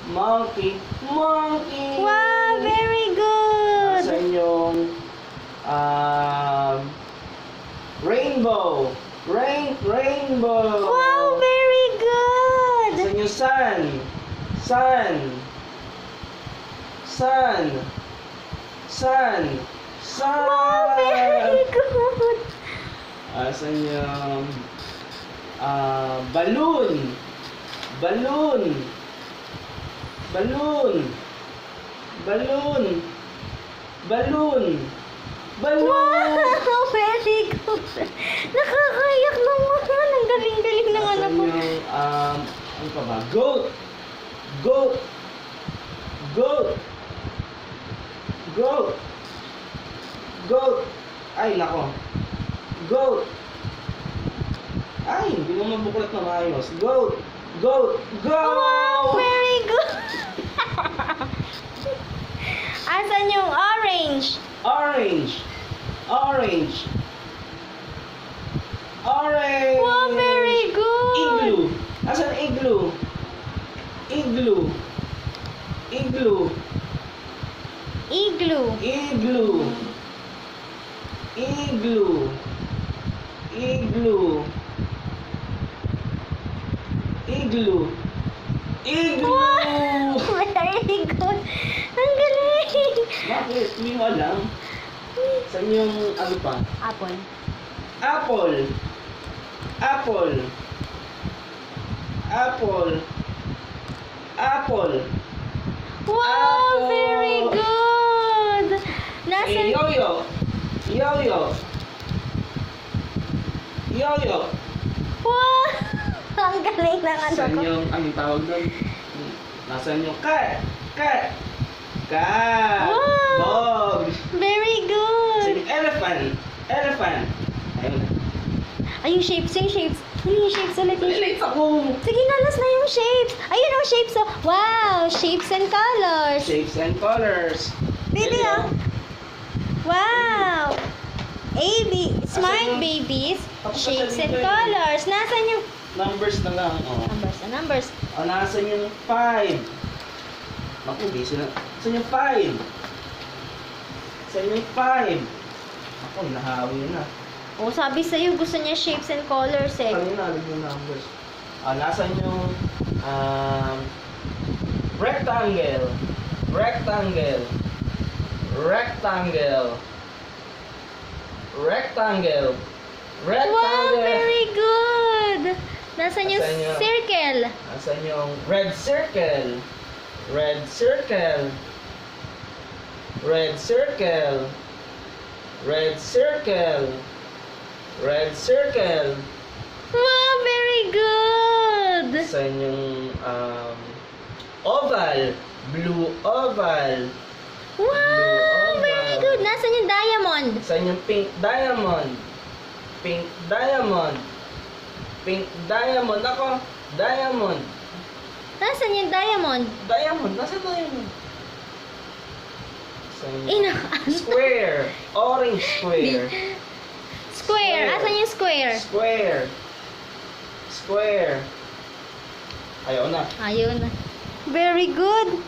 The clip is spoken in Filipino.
Monkey. Monkey. Wow, very good. Sa inyong rainbow. Rainbow. Wow, very good. Sa inyong sun. Sun. Sun. Sun. Sun. Wow, very good. Sa inyong balloon. Balloon. Balloon. Balloon. Balloon. Balloon. Wow, very good. Nakakayak naman. Ang galing-galing ng anak ko. Ano pa ba? Goat. Goat. Goat. Goat. Goat. Ay, nako. Goat. Ay, hindi mo mabuklat na maayos. Goat. Goat. Goat. Wow, very good. Asan yung orange? Orange. Orange. Orange. Wow, very good. Igloo. Asan igloo? Igloo. Igloo. Igloo. Igloo. Igloo. Igloo. Igloo. Igloo. Wow, very good. Ang galing. Bakit? Hindi mo alam. Saan yung ano pa? Apple. Apple. Apple. Apple. Apple. Wow, Apple. very good. Eh, yo-yo. Yo-yo. Yo-yo. Wow, ang galing ng ano Saan ko. yung, anong tawag doon? Nasaan yung cat? Cat. Cat. Wow. Dog. Very Saan good. yung elephant? Elephant. Ayun. Ay, yung shapes, yung shapes. Ano yung shapes ulit? Yung shapes. Late ako. Sige na, last na yung shapes. Ayun ang shapes. Oh. Wow, shapes and colors. Shapes and colors. Pwede ah. Wow. Smart Asan yung- babies, Tapos shapes asan and yung- colors. Nasaan yung Numbers na lang. Oh. numbers? O, nasan yung 5? Naku, busy na. Saan yung 5? Saan yung 5? Ako, nahawi na. Oh, sabi sa'yo, gusto niya shapes and colors eh. Kanina, alam yung numbers. Nasan yung rectangle. Rectangle. Rectangle. Rectangle. Wow, Rectangle. very good. Nasaan yung Nasaan yung- circle? Nasaan yung red circle? Red circle. Red circle. Red circle. Red circle. Wow, very good. Nasaan yung oval? Blue oval. Wow, very good. Nasaan yung diamond? Nasaan yung pink diamond? Pink diamond. Pink diamond. Ako, diamond. Nasaan yung diamond? Diamond. Nasaan diamond? Nasaan yung Ina, square. Orange square. Square. Asan yung square? Square. Square. Ayaw na. Ayun. Very good.